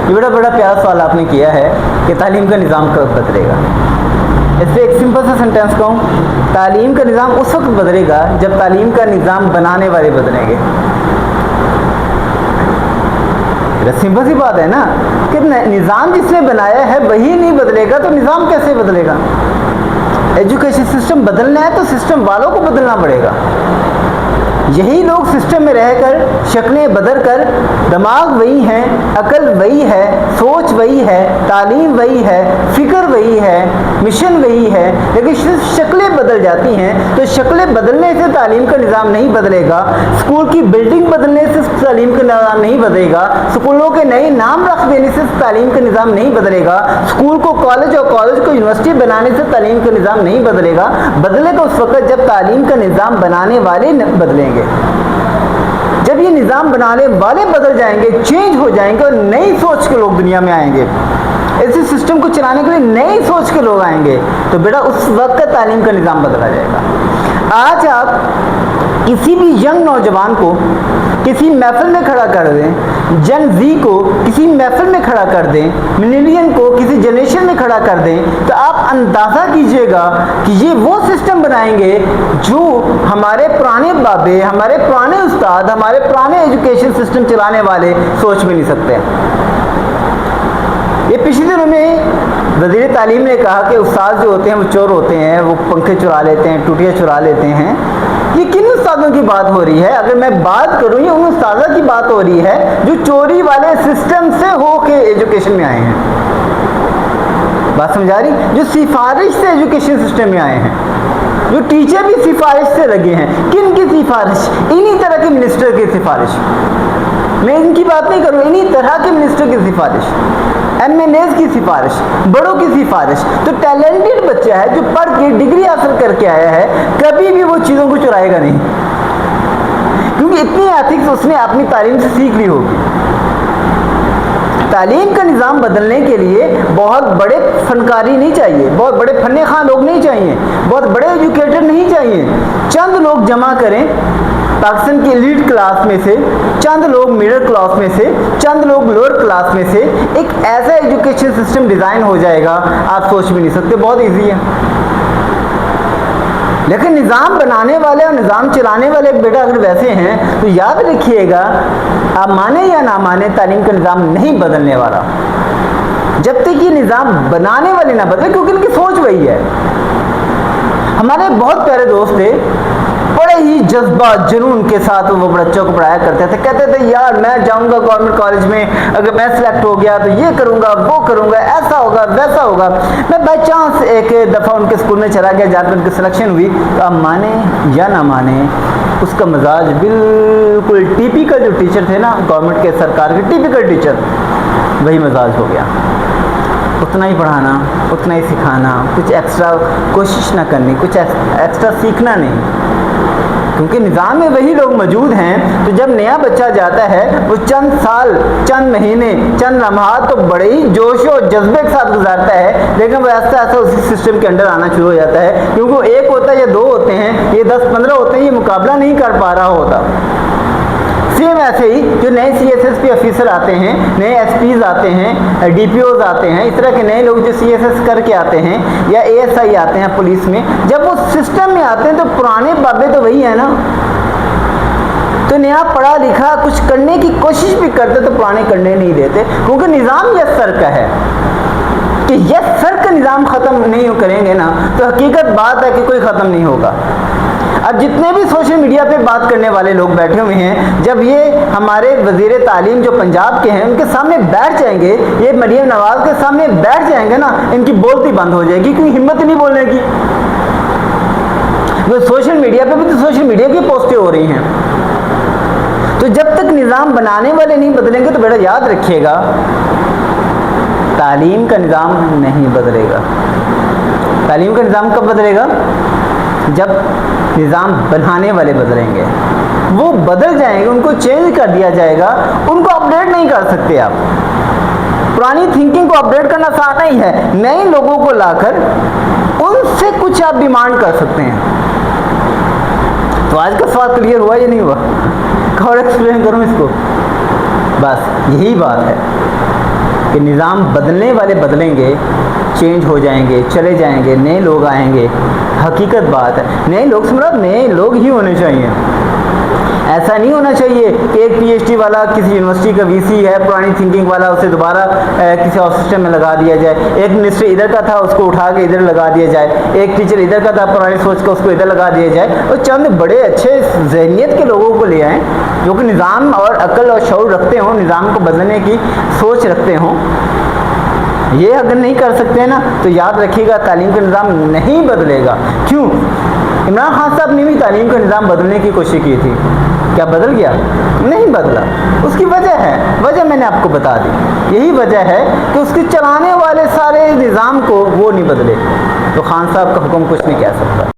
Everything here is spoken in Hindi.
ये बड़ा प्यारा सवाल आपने किया है कि तालीम का निज़ाम कब बदलेगा। इस पर एक सिंपल सा सेंटेंस कहूँ, तालीम का निज़ाम उस वक्त बदलेगा जब तालीम का निज़ाम बनाने वाले बदलेंगे। सिंपल सी बात है ना कि निज़ाम जिसने बनाया है वही नहीं बदलेगा तो निज़ाम कैसे बदलेगा। एजुकेशन सिस्टम बदलना है तो सिस्टम वालों को बदलना पड़ेगा। यही लोग सिस्टम में रहकर शक्लें बदल कर, दिमाग वही है, अकल वही है, सोच वही है, तालीम वही है, फिक्र वही है, मिशन वही है, लेकिन सिर्फ शक्लें बदल जाती हैं। तो शक्लें बदलने से तालीम का निज़ाम नहीं बदलेगा, स्कूल की बिल्डिंग बदलने से तालीम का निज़ाम नहीं बदलेगा, स्कूलों के नए नाम रख देने से तालीम का निज़ाम नहीं बदलेगा, स्कूल को कॉलेज और कॉलेज को यूनिवर्सिटी बनाने से तालीम का निज़ाम नहीं बदलेगा। बदलेगा उस वक्त जब तालीम का निज़ाम बनाने वाले बदलेंगे। जब ये निज़ाम बनाने वाले बदल जाएंगे, चेंज हो जाएंगे और नई सोच के लोग दुनिया में आएंगे, इस सिस्टम को चलाने के लिए नई सोच के लोग आएंगे, तो बेटा उस वक्त तालीम का निज़ाम बदला जाएगा। आज आप किसी भी यंग नौजवान को किसी महफिल में खड़ा कर दें, जन जी को किसी महफिल में खड़ा कर दें, मिलेनियन को किसी जनरेशन में खड़ा कर दें, तो आप अंदाज़ा कीजिएगा कि ये वो सिस्टम बनाएंगे जो हमारे पुराने बाबे, हमारे पुराने उस्ताद, हमारे पुराने एजुकेशन सिस्टम चलाने वाले सोच भी नहीं सकते। ये पिछले दिनों में वज़ीर तालीम ने कहा कि उस्ताद जो होते हैं वो चोर होते हैं, वो पंखे चुरा लेते हैं, टूटियाँ चुरा लेते हैं। ये किन उस्तादों की बात हो रही है? अगर मैं बात करूं, ये उन उस्तादों की बात हो रही है जो चोरी वाले सिस्टम से होके एजुकेशन में आए हैं। बात समझा रही? जो सिफारिश से एजुकेशन सिस्टम में आए हैं, जो टीचर भी सिफारिश से लगे हैं। किन की सिफारिश? इन्हीं तरह के मिनिस्टर की सिफारिश। मैं इनकी बात नहीं करूँ, इन्हीं तरह के मिनिस्टर की सिफारिश, MNAs की सिफारिश, बड़ों की सिफारिश। तो टैलेंटेड बच्चा है जो पढ़ के डिग्री हासिल करके आया है, कभी भी वो चीज़ों को चुराएगा नहीं, क्योंकि इतनी एथिक्स उसने अपनी तालीम से सीख ली होगी। तालीम का निज़ाम बदलने के लिए बहुत बड़े फनकारी नहीं चाहिए, बहुत बड़े फन्ने खां लोग नहीं चाहिए, बहुत बड़े एजुकेटर नहीं चाहिए। चंद लोग जमा करें पाकिस्तान की एलीट क्लास में से, चंद लोग मिडिल क्लास में से, चंद लोग लोअर क्लास में से, एक ऐसा एजुकेशन सिस्टम डिज़ाइन हो जाएगा आप सोच भी नहीं सकते। बहुत इजी है। लेकिन निज़ाम बनाने वाले और निज़ाम चलाने वाले बेटा अगर वैसे हैं तो याद रखिएगा, आप माने या ना माने, तालीम का निज़ाम नहीं बदलने वाला जब तक ये निज़ाम बनाने वाले ना बदले, क्योंकि इनकी सोच वही है। हमारे बहुत प्यारे दोस्त थे, बड़े ही जज्बा जुनून के साथ वो बच्चों को पढ़ाया करते थे। कहते थे यार मैं जाऊंगा गवर्नमेंट कॉलेज में, अगर मैं सिलेक्ट हो गया तो ये करूंगा, वो करूंगा, ऐसा होगा, वैसा होगा। मैं बाई चांस एक दफ़ा उनके स्कूल में चला गया जहाँ पर उनकी सिलेक्शन हुई। तो आप माने या ना माने, उसका मिजाज बिल्कुल टिपिकल जो टीचर थे ना गवर्नमेंट के, सरकार के टिपिकल टीचर, वही मिजाज हो गया। उतना ही पढ़ाना, उतना ही सिखाना, कुछ एक्स्ट्रा कोशिश ना करनी, कुछ एक्स्ट्रा सीखना नहीं, क्योंकि निज़ाम में वही लोग मौजूद हैं। तो जब नया बच्चा जाता है वो चंद साल, चंद महीने, चंद लम्हात तो बड़े ही जोश और जज्बे के साथ गुजारता है, लेकिन वो ऐसा ऐसा उसी सिस्टम के अंडर आना शुरू हो जाता है, क्योंकि वो एक होता है या दो होते हैं, ये 10-15 होते हैं, ये मुकाबला नहीं कर पा रहा होता। सेम ऐसे ही जो नए CSSP ऑफिसर आते हैं, नए SPs आते हैं, DPOs आते हैं, इस तरह के नए लोग जो CSS करके आते हैं या ASI आते हैं पुलिस में, जब वो सिस्टम में आते हैं तो पुराने बाबे तो वही है ना। तो नया पढ़ा लिखा कुछ करने की कोशिश भी करते तो पुराने करने नहीं देते, क्योंकि निज़ाम यस सर का है कि यस सर का निज़ाम ख़त्म नहीं करेंगे ना तो हकीकत बात है कि कोई ख़त्म नहीं होगा। अब जितने भी सोशल मीडिया पे बात करने वाले लोग बैठे हुए हैं, जब ये हमारे वज़ीर तालीम जो पंजाब के हैं उनके सामने बैठ जाएंगे, ये मरियम नवाज के सामने बैठ जाएंगे ना, इनकी बोलती बंद हो जाएगी, क्योंकि हिम्मत नहीं बोलने की। वो सोशल मीडिया पे भी तो सोशल मीडिया की पोस्टें हो रही हैं। तो जब तक निज़ाम बनाने वाले नहीं बदलेंगे तो बेटा याद रखिएगा, तालीम का निज़ाम नहीं बदलेगा। तालीम का निज़ाम कब बदलेगा? जब निज़ाम बनाने वाले बदलेंगे। वो बदल जाएंगे, उनको चेंज कर दिया जाएगा, उनको अपडेट नहीं कर सकते आप। पुरानी थिंकिंग को अपडेट करना आसान नहीं है, नए लोगों को लाकर उनसे कुछ आप डिमांड कर सकते हैं। तो आज का सवाल क्लियर हुआ या नहीं हुआ? और एक्सप्लेन करूं इसको? बस यही बात है। कि निज़ाम बदलने वाले बदलेंगे, चेंज हो जाएंगे, चले जाएंगे, नए लोग आएंगे। हकीकत बात है, नए लोग से मुराद नए लोग ही होने चाहिए। ऐसा नहीं होना चाहिए कि एक पीएचडी वाला किसी यूनिवर्सिटी का वीसी है, पुरानी थिंकिंग वाला, उसे दोबारा किसी और सिस्टम में लगा दिया जाए। एक मिनिस्टर इधर का था, उसको उठा के इधर लगा दिया जाए। एक टीचर इधर का था, पुरानी सोच का, उसको इधर लगा दिया जाए। और चंद बड़े अच्छे जहनियत के लोगों को ले आएँ जो कि निज़ाम और अक्ल और शऊर रखते हों, निज़ाम को बदलने की सोच रखते हों। ये अगर नहीं कर सकते हैं ना, तो याद रखिएगा तालीम का निज़ाम नहीं बदलेगा। क्यों? इमरान खान साहब ने भी तालीम का निज़ाम बदलने की कोशिश की थी, क्या बदल गया? नहीं बदला। उसकी वजह है, वजह मैंने आपको बता दी। यही वजह है कि उसके चलाने वाले सारे निज़ाम को वो नहीं बदले, तो खान साहब का हुक्म कुछ नहीं कह सकता।